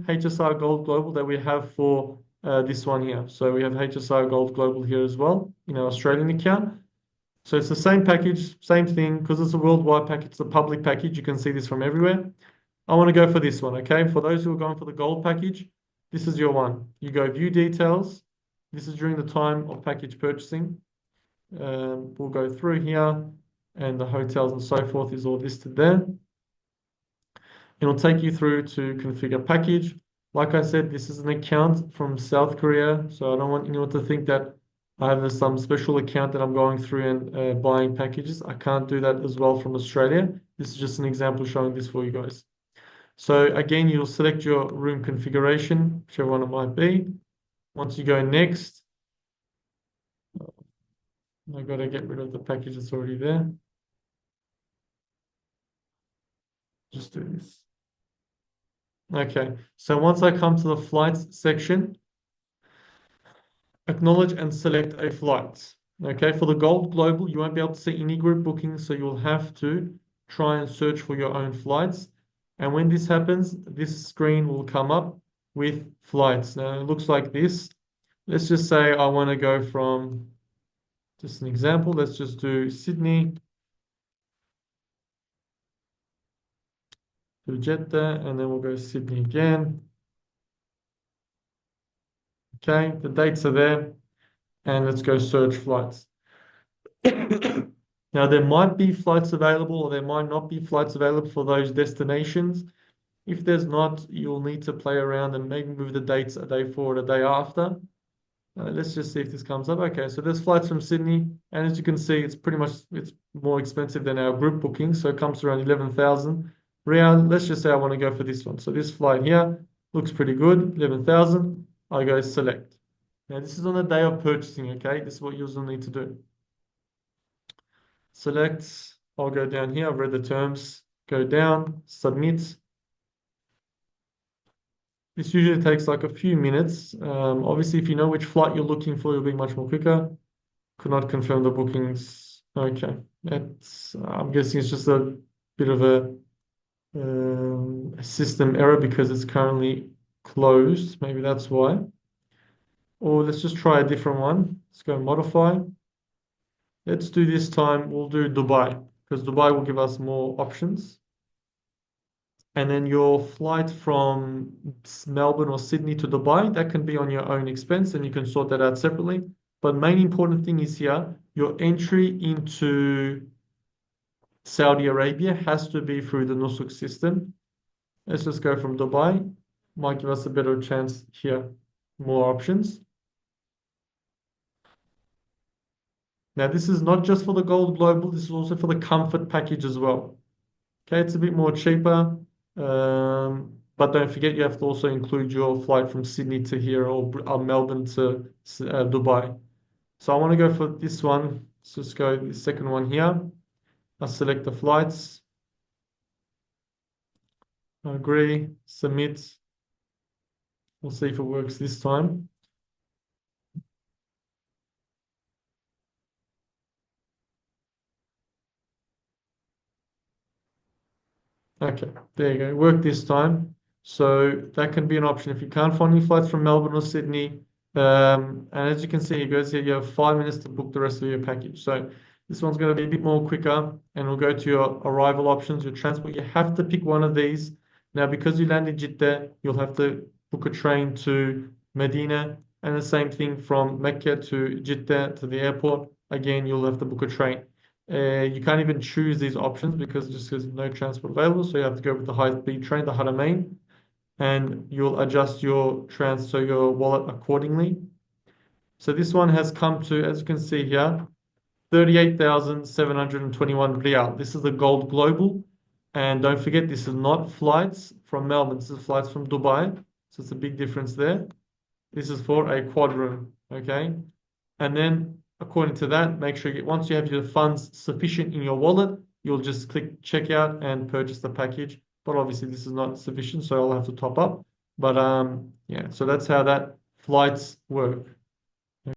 HSR Gold Global that we have for this one here. So we have HSR Gold Global here as well in our Australian account. So it's the same package, same thing, because it's a worldwide package, it's a public package. You can see this from everywhere. I want to go for this one, okay? For those who are going for the gold package, this is your one. You go view details. This is during the time of package purchasing. We'll go through here, and the hotels and so forth is all listed there. It'll take you through to configure package. Like I said, this is an account from South Korea, so I don't want anyone to think that I have some special account that I'm going through and buying packages. I can't do that as well from Australia. This is just an example showing this for you guys. So again, you'll select your room configuration, whichever one it might be. Once you go next, I've got to get rid of the package that's already there. Just do this. Okay, so once I come to the flights section, acknowledge and select a flight. Okay, for the Gold Global, you won't be able to see any group bookings, so you'll have to try and search for your own flights. And when this happens, this screen will come up with flights. Now it looks like this. Let's just say I want to go from, just an example, let's just do Sydney to Jeddah, and then we'll go Sydney again. Okay, the dates are there, and let's go search flights. Now, there might be flights available or there might not be flights available for those destinations. If there's not, you'll need to play around and maybe move the dates a day forward, a day after. Let's just see if this comes up. Okay, so there's flights from Sydney, and as you can see, it's more expensive than our group booking, so it comes to around 11,000 Real. Let's just say I want to go for this one. So this flight here looks pretty good, 11,000. I go select. Now this is on the day of purchasing, okay? This is what you'll need to do. Select, I'll go down here, I've read the terms, go down, submit. This usually takes like a few minutes. Obviously, if you know which flight you're looking for, you'll be much more quicker. Could not confirm the bookings. Okay, I'm guessing it's just a bit of a system error because it's currently closed. Maybe that's why. Or let's just try a different one. Let's go modify. Let's do this time, we'll do Dubai because Dubai will give us more options. And then your flight from Melbourne or Sydney to Dubai, that can be on your own expense and you can sort that out separately. But main important thing is here, your entry into Saudi Arabia has to be through the Nusuk system. Let's just go from Dubai. Might give us a better chance here. More options. Now, this is not just for the Gold Global, this is also for the Comfort package as well. Okay, it's a bit more cheaper, but don't forget you have to also include your flight from Sydney to here or Melbourne to Dubai. So I want to go for this one. Let's just go the second one here. I'll select the flights. Agree, submit. We'll see if it works this time. Okay, there you go. Work this time. So that can be an option if you can't find any flights from Melbourne or Sydney. And as you can see, it goes here, you have 5 minutes to book the rest of your package. So this one's going to be a bit more quicker and we'll go to your arrival options, your transport. You have to pick one of these. Now, because you land in Jeddah, you'll have to book a train to Medina and the same thing from Mecca to Jeddah to the airport. Again, you'll have to book a train. You can't even choose these options because just there's no transport available. So you have to go with the high-speed train, the Haramain, and you'll adjust your your wallet accordingly. So this one has come to, as you can see here, 38,721 Riyal. This is the Gold Global. And don't forget, this is not flights from Melbourne. This is flights from Dubai. So it's a big difference there. This is for a quad room, okay? And then according to that, make sure once you have your funds sufficient in your wallet, you'll just click checkout and purchase the package. But obviously this is not sufficient, so I'll have to top up. But yeah, so that's how that flights work.